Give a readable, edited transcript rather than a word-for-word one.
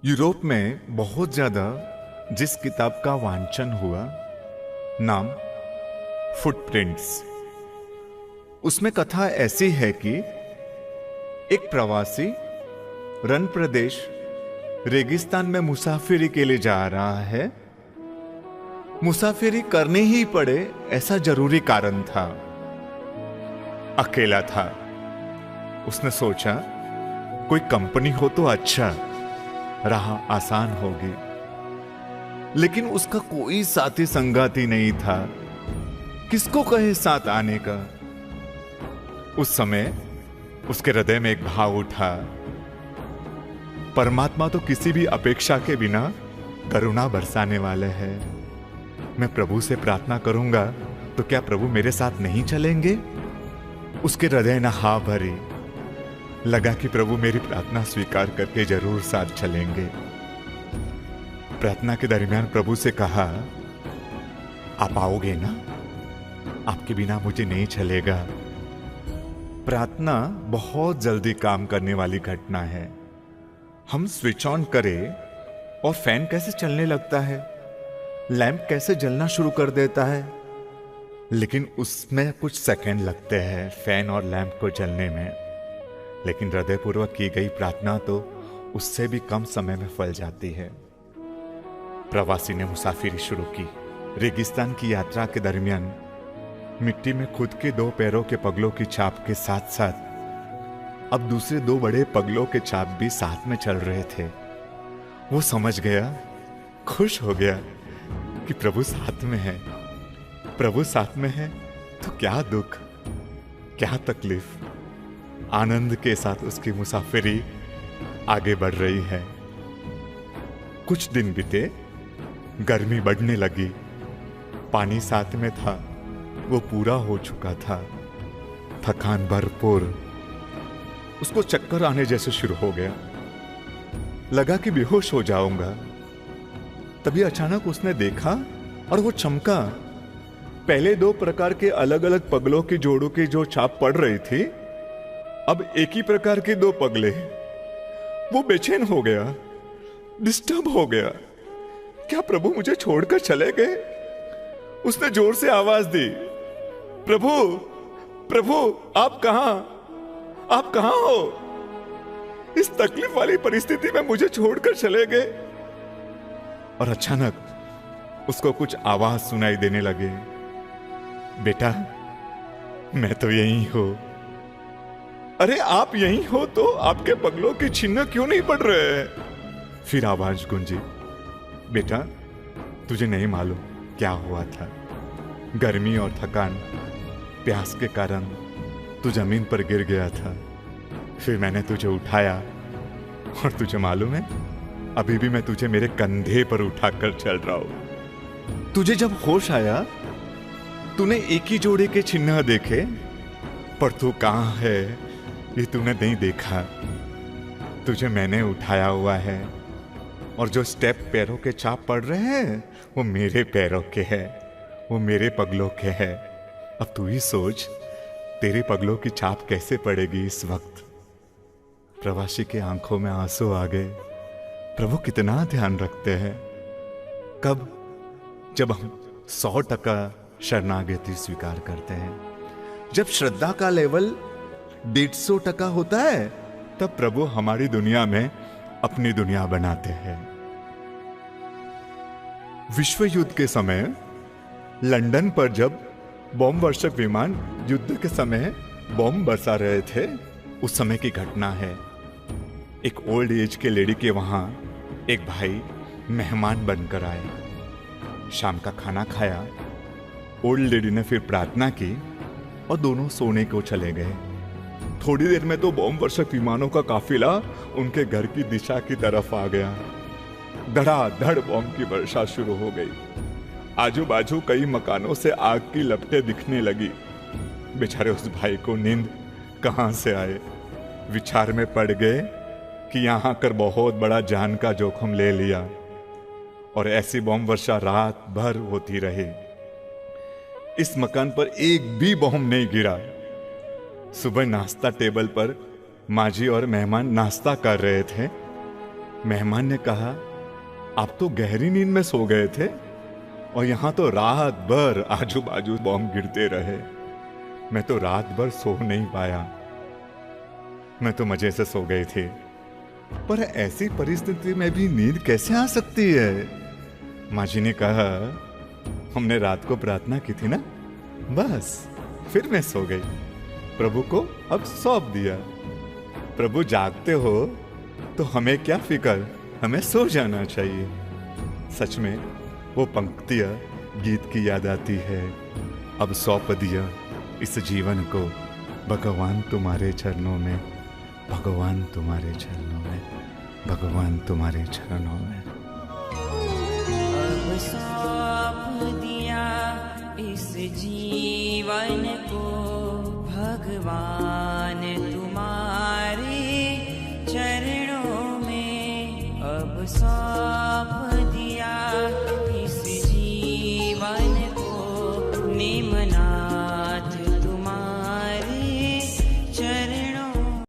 Europe में बहुत ज्यादा जिस किताब का वांचन हुआ, नाम फुटप्रिंट्स। उसमें कथा ऐसी है कि एक प्रवासी रण प्रदेश रेगिस्तान में मुसाफिरी के लिए जा रहा है। मुसाफिरी करनी ही पड़े ऐसा जरूरी कारण था। अकेला था। उसने सोचा कोई कंपनी हो तो अच्छा, राह आसान होगी। लेकिन उसका कोई साथी संगाती नहीं था। किसको कहे साथ आने का। उस समय उसके हृदय में एक भाव उठा, परमात्मा तो किसी भी अपेक्षा के बिना करुणा बरसाने वाले हैं। मैं प्रभु से प्रार्थना करूंगा तो क्या प्रभु मेरे साथ नहीं चलेंगे? उसके हृदय ने हा भरी। लगा कि प्रभु मेरी प्रार्थना स्वीकार करके जरूर साथ चलेंगे। प्रार्थना के दरमियान प्रभु से कहा, आप आओगे ना? आपके बिना मुझे नहीं चलेगा। प्रार्थना बहुत जल्दी काम करने वाली घटना है। हम स्विच ऑन करें और फैन कैसे चलने लगता है, लैंप कैसे जलना शुरू कर देता है, लेकिन उसमें कुछ सेकंड लगते हैं फैन और लैंप को जलने में। लेकिन हृदयपूर्वक की गई प्रार्थना तो उससे भी कम समय में फल जाती है। प्रवासी ने मुसाफिरी शुरू की। रेगिस्तान की यात्रा के दरमियान मिट्टी में खुद के 2 पैरों के पगलों की छाप के साथ साथ अब दूसरे 2 बड़े पगलों के छाप भी साथ में चल रहे थे। वो समझ गया, खुश हो गया कि प्रभु साथ में है। प्रभु साथ में है तो क्या दुख, क्या तकलीफ। आनंद के साथ उसकी मुसाफिरी आगे बढ़ रही है। कुछ दिन बीते, गर्मी बढ़ने लगी। पानी साथ में था, वो पूरा हो चुका था। थकान भरपूर। उसको चक्कर आने जैसे शुरू हो गया। लगा कि बेहोश हो जाऊंगा। तभी अचानक उसने देखा और वो चमका। पहले 2 प्रकार के अलग अलग पगलों की जोड़ों की जो छाप पड़ रही थी, अब एक ही प्रकार के 2 पगले। वो बेचैन हो गया, डिस्टर्ब हो गया। क्या प्रभु मुझे छोड़कर चले गए? उसने जोर से आवाज दी, प्रभु, प्रभु, आप कहां? आप कहां हो? इस तकलीफ वाली परिस्थिति में मुझे छोड़कर चले गए। और अचानक उसको कुछ आवाज सुनाई देने लगे, बेटा, मैं तो यही हूं। अरे आप यही हो तो आपके पगलों के चिन्ह क्यों नहीं पड़ रहे हैं? फिर आवाज गूंजी, बेटा, तुझे नहीं मालूम क्या हुआ था। गर्मी और थकान, प्यास के कारण तू जमीन पर गिर गया था। फिर मैंने तुझे उठाया और तुझे मालूम है, अभी भी मैं तुझे मेरे कंधे पर उठाकर चल रहा हूं। तुझे जब होश आया, तूने एक ही जोड़े के चिन्ह देखे, पर तू कहां है ये तूने नहीं देखा। तुझे मैंने उठाया हुआ है और जो स्टेप पैरों के छाप पड़ रहे हैं वो मेरे पैरों के हैं, वो मेरे पगलों के हैं। अब तू ही सोच, तेरे पगलों की छाप कैसे पड़ेगी इस वक्त। प्रवासी के आंखों में आंसू आ गए। प्रभु कितना ध्यान रखते हैं। कब? जब हम 100% शरणागति स्वीकार करते हैं। जब श्रद्धा का लेवल 150% होता है, तब प्रभु हमारी दुनिया में अपनी दुनिया बनाते हैं। विश्व युद्ध के समय लंदन पर जब बॉम्ब वर्षक विमान युद्ध के समय बॉम्ब बरसा रहे थे, उस समय की घटना है। एक ओल्ड एज के लेडी के वहां एक भाई मेहमान बनकर आए। शाम का खाना खाया। ओल्ड लेडी ने फिर प्रार्थना की और दोनों सोने को चले गए। थोड़ी देर में तो बॉम्ब वर्षक विमानों का काफिला उनके घर की दिशा की तरफ आ गया। धड़ाधड़ बॉम्ब की वर्षा शुरू हो गई। आजू बाजू कई मकानों से आग की लपटें दिखने लगी। बेचारे उस भाई को नींद कहां से आए। विचार में पड़ गए कि यहां आकर बहुत बड़ा जान का जोखिम ले लिया। और ऐसी बॉम्ब वर्षा रात भर होती रही। इस मकान पर एक भी बॉम्ब नहीं गिरा। सुबह नाश्ता टेबल पर माँ जी और मेहमान नाश्ता कर रहे थे मेहमान ने कहा, आप तो गहरी नींद में सो गए थे और यहां तो रात भर आजू बाजू बॉम्ब गिरते रहे। मैं तो रात भर सो नहीं पाया। मैं तो मजे से सो गई थी। पर ऐसी परिस्थिति में भी नींद कैसे आ सकती है? माँ जी ने कहा, हमने रात को प्रार्थना की थी ना, बस फिर मैं सो गई। प्रभु को अब सौंप दिया। प्रभु जागते हो तो हमें क्या फिक्र, हमें सो जाना चाहिए। सच में वो पंक्तियां गीत की याद आती है, अब सौंप दिया इस जीवन को भगवान तुम्हारे चरणों में, भगवान तुम्हारे चरणों में, भगवान तुम्हारे चरणों में। अब सौंप दिया इस जीवन को भगवान तुम्हारे चरणों में, अब सौंप